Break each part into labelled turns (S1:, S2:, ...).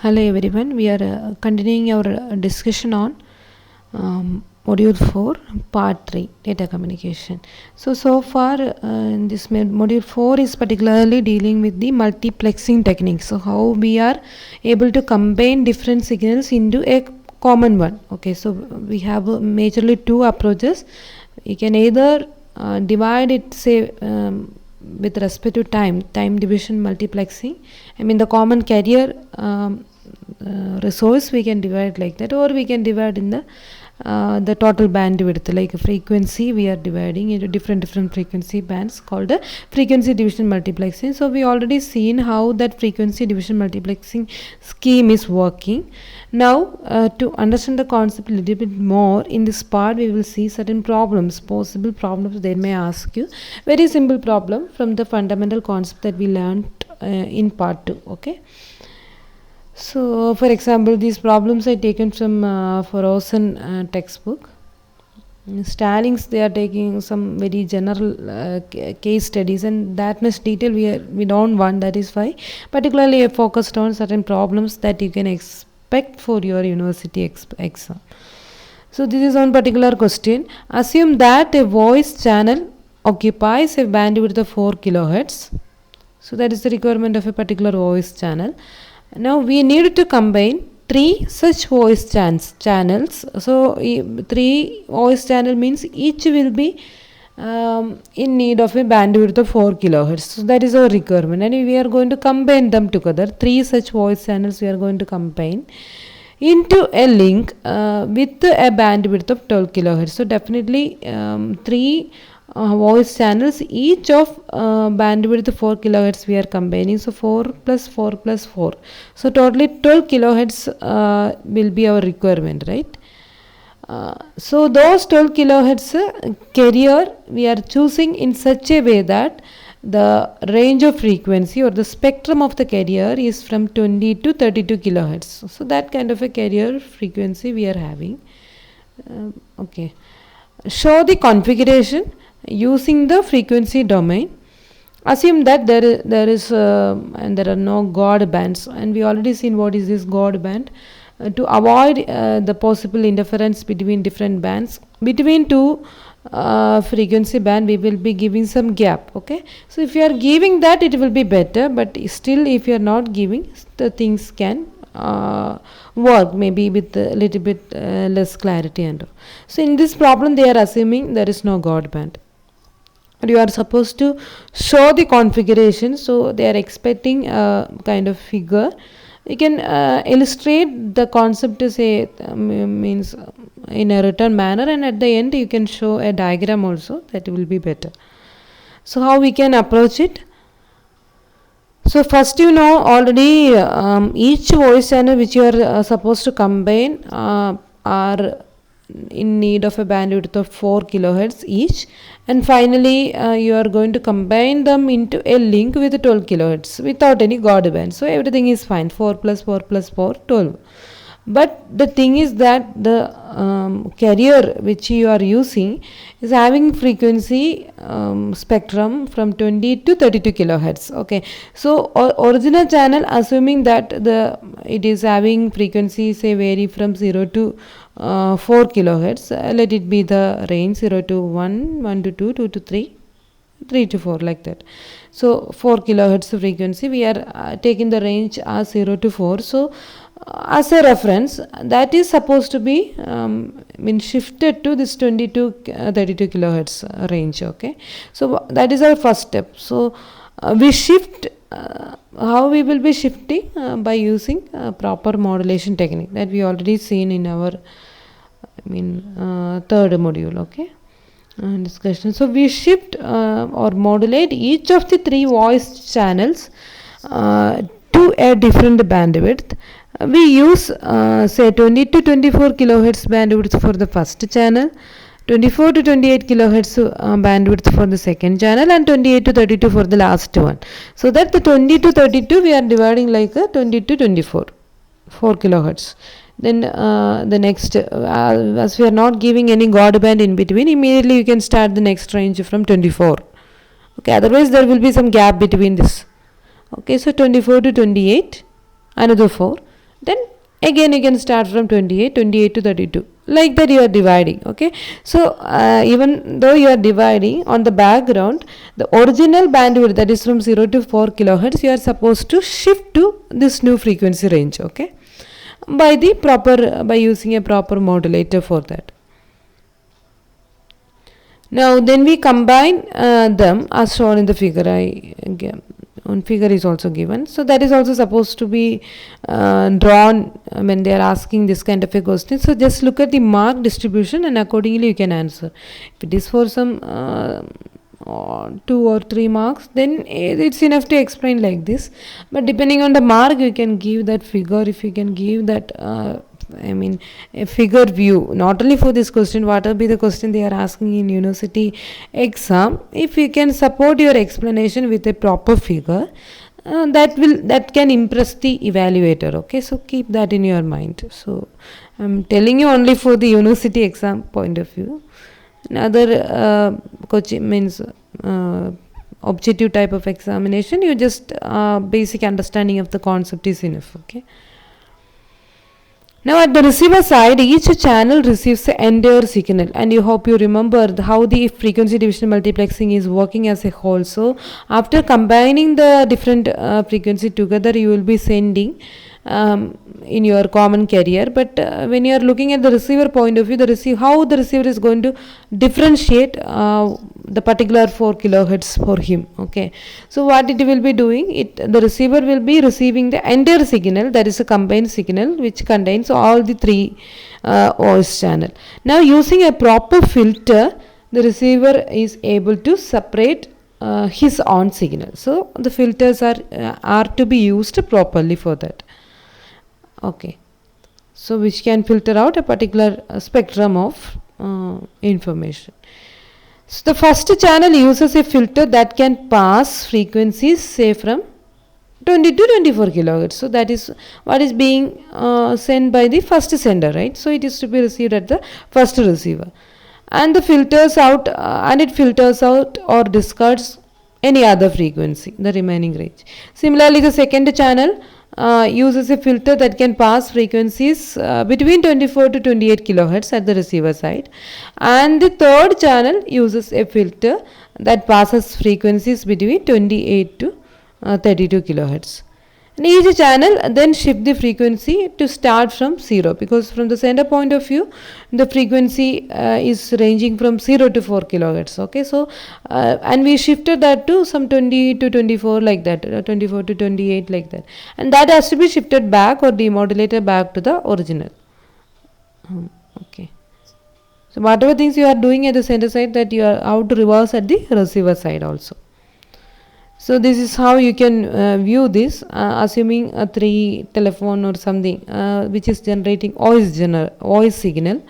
S1: Hello everyone, we are continuing our discussion on module 4 part 3 data communication. So far in this module 4 is particularly dealing with the multiplexing technique. So how we are able to combine different signals into a common one. Okay, so we have majorly two approaches. You can either divide it, say with respect to time division multiplexing. I mean the common carrier resource we can divide like that, or we can divide in the total bandwidth, like frequency we are dividing into different frequency bands called the frequency division multiplexing. So we already seen how that frequency division multiplexing scheme is working. Now to understand the concept a little bit more, in this part we will see certain possible problems they may ask you. Very simple problem from the fundamental concept that we learned in part 2. Okay, so for example, these problems are taken from Forozen textbook. Stallings, they are taking some very general case studies, and that much detail we don't want. That is why particularly I focused on certain problems that you can expect for your university exam. So this is one particular question. Assume that a voice channel occupies a bandwidth of 4 kilohertz. So that is the requirement of a particular voice channel. Now we need to combine 3 such voice channels. So 3 voice channel means each will be in need of a bandwidth of 4 kilohertz. So that is our requirement, and we are going to combine them together. 3 such voice channels we are going to combine into a link with a bandwidth of 12 kilohertz. So definitely 3 voice channels, each of bandwidth 4 kilohertz we are combining. So 4 plus 4 plus 4, so totally 12 kilohertz will be our requirement, right? So those 12 kilohertz carrier we are choosing in such a way that the range of frequency or the spectrum of the carrier is from 20 to 32 kilohertz. So that kind of a carrier frequency we are having. Okay, show the configuration using the frequency domain. Assume that there is and there are no God bands, and we already seen what is this God band. To avoid the possible interference between different bands, between two frequency band we will be giving some gap. Okay, so if you are giving that, it will be better, but still if you are not giving, the things can work maybe with a little bit less clarity and all. So in this problem they are assuming there is no God band. You are supposed to show the configuration, so they are expecting a kind of figure. You can illustrate the concept to say means in a written manner, and at the end you can show a diagram also. That will be better. So how we can approach it? So first, already each voice channel which you are supposed to combine are in need of a bandwidth of 4 kilohertz each, and finally you are going to combine them into a link with 12 kilohertz without any God band. So everything is fine, 4 plus 4 plus 4, 12. But the thing is that the carrier which you are using is having frequency spectrum from 20 to 32 kilohertz. Okay, so original channel, assuming that it is having frequency say vary from 0 to 4 kilohertz, let it be the range 0 to 1, 1 to 2, 2 to 3, 3 to 4, like that. So 4 kilohertz frequency we are taking the range as 0 to 4. So as a reference, that is supposed to be been shifted to this 20 to 32 kilohertz range. Okay, so that is our first step. So we shift. How we will be shifting? By using proper modulation technique that we already seen in our third module. Okay, discussion. So we shift or modulate each of the 3 voice channels to a different bandwidth. We use say 20 to 24 kilohertz bandwidth for the first channel, 24 to 28 kilohertz bandwidth for the second channel, and 28 to 32 for the last one. So that the 20 to 32 we are dividing like a 20 to 24, 4 kilohertz. Then the next, as we are not giving any God band in between, immediately you can start the next range from 24. Okay, otherwise there will be some gap between this. Okay, so 24 to 28, another 4. then again you can start from 28 to 32, like that you are dividing. Okay, so even though you are dividing, on the background the original bandwidth, that is from 0 to 4 kilohertz, you are supposed to shift to this new frequency range. Okay, by using a proper modulator for that. Now then we combine them as shown in the figure. On figure is also given, so that is also supposed to be drawn when they are asking this kind of a question. So just look at the mark distribution and accordingly you can answer. If it is for some 2 or 3 marks, then it's enough to explain like this, but depending on the mark you can give that figure. If you can give that a figure view, not only for this question, whatever be the question they are asking in university exam, if you can support your explanation with a proper figure, that can impress the evaluator. Okay, so keep that in your mind. So I'm telling you only for the university exam point of view. Another coaching means objective type of examination, you just basic understanding of the concept is enough. Okay. Now at the receiver side, each channel receives the entire signal, and you hope you remember how the frequency division multiplexing is working as a whole. So after combining the different frequency together, you will be sending in your common carrier, but when you are looking at the receiver point of view, how the receiver is going to differentiate the particular 4 kilohertz for him. Okay, so what it will be doing, the receiver will be receiving the entire signal, that is a combined signal which contains all the 3 voice channel. Now using a proper filter, the receiver is able to separate his own signal. So the filters are to be used properly for that. Okay, so which can filter out a particular spectrum of information. So the first channel uses a filter that can pass frequencies say from 20 to 24 kilohertz. So that is what is being sent by the first sender, right? So it is to be received at the first receiver, and it filters out or discards any other frequency, the remaining range. Similarly, the second channel uses a filter that can pass frequencies between 24 to 28 kilohertz at the receiver side, and the third channel uses a filter that passes frequencies between 28 to 32 kilohertz. And each channel then shift the frequency to start from 0, because from the sender point of view the frequency is ranging from 0 to 4 kilohertz. Okay, so and we shifted that to some 20 to 24 like that, 24 to 28 like that, and that has to be shifted back or demodulated back to the original. Okay, so whatever things you are doing at the sender side, that you are out to reverse at the receiver side also. So this is how you can view this, assuming a 3 telephone or something which is generating voice signal,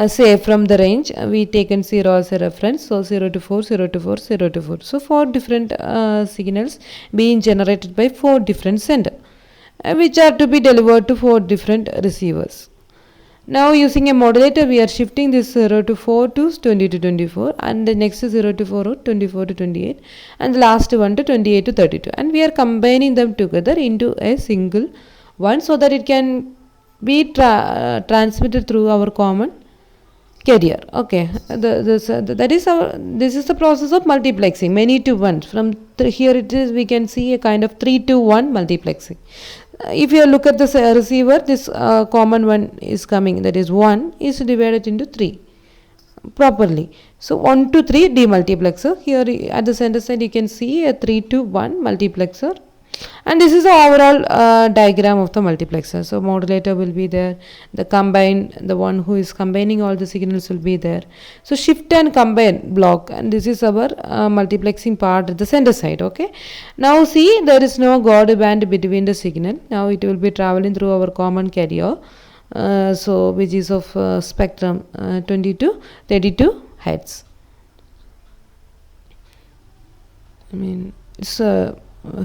S1: say from the range we taken 0 as a reference, so 0 to 4, 0 to 4, 0 to 4. So 4 different signals being generated by 4 different senders, which are to be delivered to 4 different receivers. Now using a modulator, we are shifting this 0 to 4 to 20 to 24, and the next 0 to 4 to 24 to 28, and the last one to 28 to 32, and we are combining them together into a single one so that it can be transmitted through our common carrier. Okay, this is the process of multiplexing, many to one. From here it is, we can see a kind of 3 to 1 multiplexing. If you look at the receiver, this common one is coming, that is 1 is divided into 3 properly. So 1 to 3 demultiplexer. Here at the center side you can see a 3 to 1 multiplexer, and this is the overall diagram of the multiplexer. So modulator will be there, the one who is combining all the signals will be there. So shift and combine block, and this is our multiplexing part at the center side. Okay, now see, there is no guard band between the signal. Now it will be traveling through our common carrier, so which is of spectrum 20 to 32 hertz. It's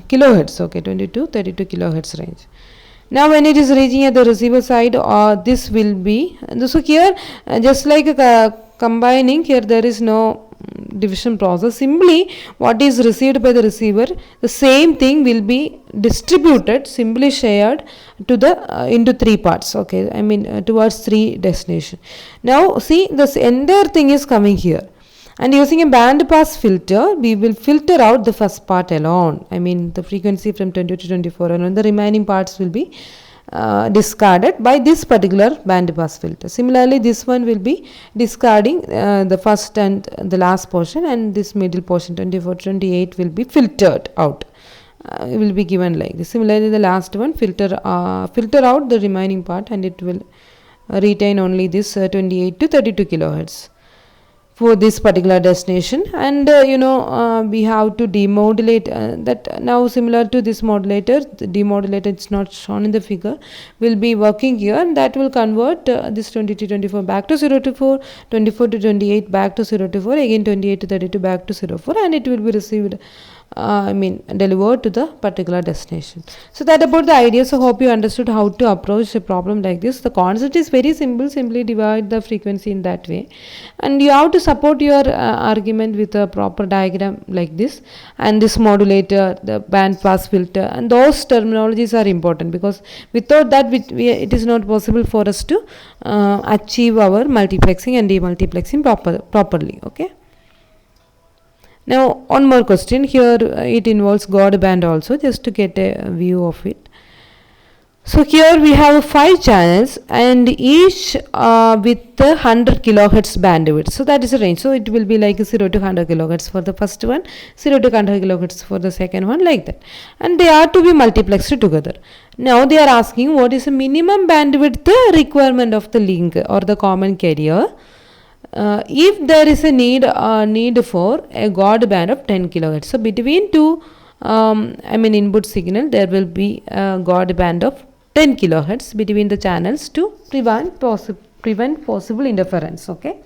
S1: kilohertz. Okay, 20 to 32 kilohertz range. Now when it is reaching at the receiver side, this will be, so here just like combining, here there is no division process. Simply what is received by the receiver, the same thing will be distributed, simply shared to the into three parts. Okay, I mean towards three destination. Now see, this entire thing is coming here. And using a band pass filter, we will filter out the first part alone. I mean the frequency from 20 to 24, and the remaining parts will be discarded by this particular band pass filter. Similarly, this one will be discarding the first and the last portion, and this middle portion 24 to 28 will be filtered out. It will be given like this. Similarly, the last one filter out the remaining part, and it will retain only this 28 to 32 kilohertz for this particular destination. And we have to demodulate that. Now similar to this modulator, the demodulator, it's not shown in the figure, will be working here, and that will convert this 20 to 24 back to 0 to 4, 24 to 28 back to 0 to 4, again 28 to 32 back to 0 4, and it will be received delivered to the particular destination. So that about the idea. So hope you understood how to approach a problem like this. The concept is very simple. Simply divide the frequency in that way, and you have to support your argument with a proper diagram like this. And this modulator, the band pass filter, and those terminologies are important, because without that it is not possible for us to achieve our multiplexing and demultiplexing properly. Okay. Now one more question here, it involves God band also, just to get a view of it. So here we have 5 channels, and each with 100 kilohertz bandwidth. So that is a range. So it will be like 0 to 100 kilohertz for the first one, 0 to 100 kilohertz for the second one, like that. And they are to be multiplexed together. Now they are asking what is the minimum bandwidth requirement of the link or the common carrier. If there is a need for a God band of 10 kilohertz. So between two input signal, there will be a God band of 10 kilohertz between the channels to prevent possible interference. Okay.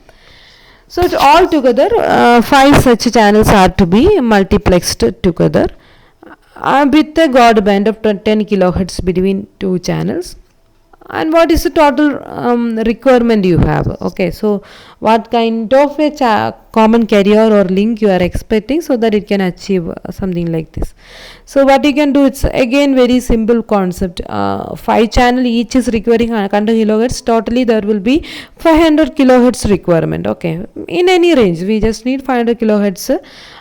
S1: So all together 5 such channels are to be multiplexed together with a God band of 10 kilohertz between two channels. And what is the total requirement you have? Okay, so what kind of a common carrier or link you are expecting, so that it can achieve something like this. So what you can do, it's again very simple concept. 5 channel each is requiring 100 kilohertz. Totally there will be 500 kilohertz requirement. Okay, in any range we just need 500 kilohertz.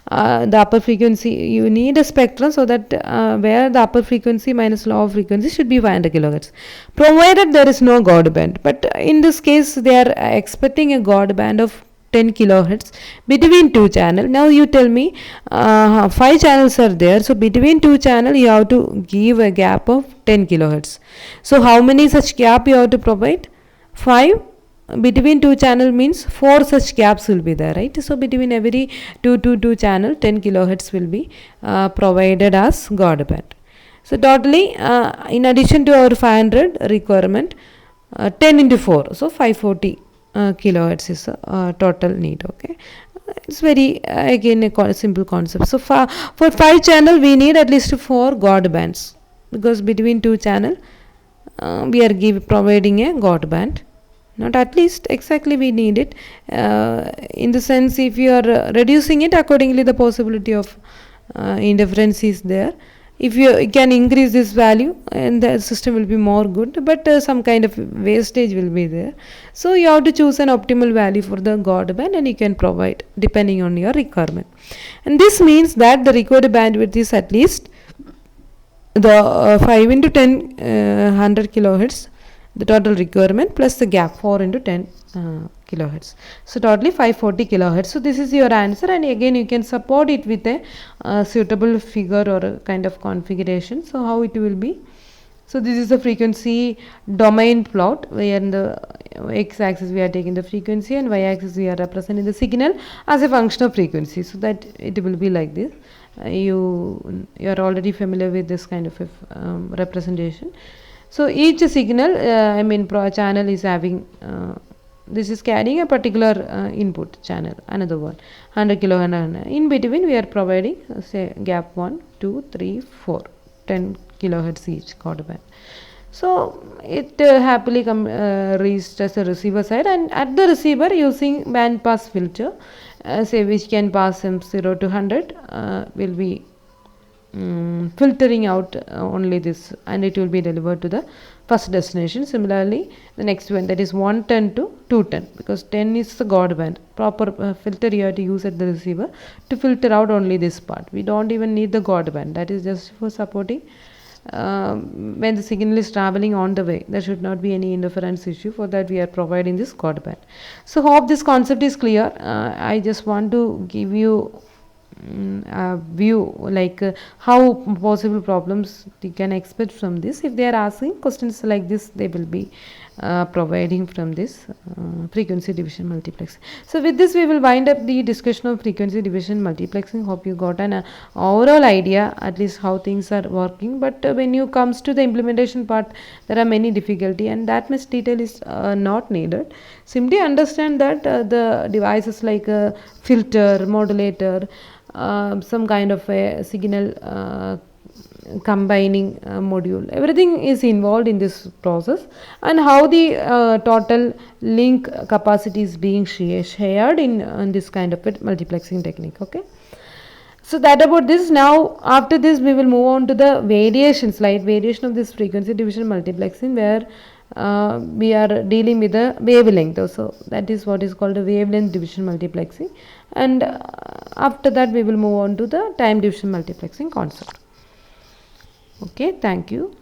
S1: The upper frequency, you need a spectrum, so that where the upper frequency minus lower frequency should be 500 kilohertz, provided there is no God band. But in this case they are expecting a God band of 10 kilohertz between two channel. Now you tell me 5 channels are there, so between two channel you have to give a gap of 10 kilohertz. So how many such gap you have to provide? 5. Between two channel means 4 such gaps will be there, right? So between every two channel 10 kilohertz will be provided as God band. So totally in addition to our 500 requirement, 10 into 4, so 540 kilohertz is total need. Okay, it's very again a simple concept. So for 5 channel we need at least 4 God bands, because between two channel we are providing a God band. Not at least, exactly we need it. In the sense, if you are reducing it accordingly, the possibility of interference is there. If you can increase this value, and the system will be more good, but some kind of wastage will be there. So you have to choose an optimal value for the God band, and you can provide depending on your requirement. And this means that the required bandwidth is at least the 5 into 10 100 kilohertz, the total requirement, plus the gap 4 into 10 kilohertz. So totally 540 kilohertz. So this is your answer, and again you can support it with a suitable figure or a kind of configuration. So how it will be? So this is the frequency domain plot, where in the x-axis we are taking the frequency, and y-axis we are representing the signal as a function of frequency. So that it will be like this. You are already familiar with this kind of representation. So each signal, channel is having, this is carrying a particular input channel, another one, 100 kilohertz. In between we are providing, say, gap 1, 2, 3, 4, 10 kilohertz each God band. So it happily reached as a receiver side, and at the receiver using band pass filter, say which can pass from 0 to 100, will be filtering out only this, and it will be delivered to the first destination. Similarly, the next one, that is 110 to 210, because 10 is the God band. Proper filter you have to use at the receiver to filter out only this part. We don't even need the God band, that is just for supporting when the signal is traveling on the way. There should not be any interference issue. For that we are providing this God band. So hope this concept is clear. I just want to give you view like how possible problems you can expect from this. If they are asking questions like this, they will be providing from this frequency division multiplexing. So with this we will wind up the discussion of frequency division multiplexing. Hope you got an overall idea at least how things are working, but when you comes to the implementation part, there are many difficulty, and that much detail is not needed. Simply understand that the devices like a filter, modulator, some kind of a signal combining module, everything is involved in this process, and how the total link capacity is being shared in this kind of a multiplexing technique. Okay, so that about this. Now after this we will move on to the variation, slight variation of this frequency division multiplexing, where we are dealing with the wavelength. So that is what is called a wavelength division multiplexing, and after that we will move on to the time division multiplexing concept. Okay, thank you.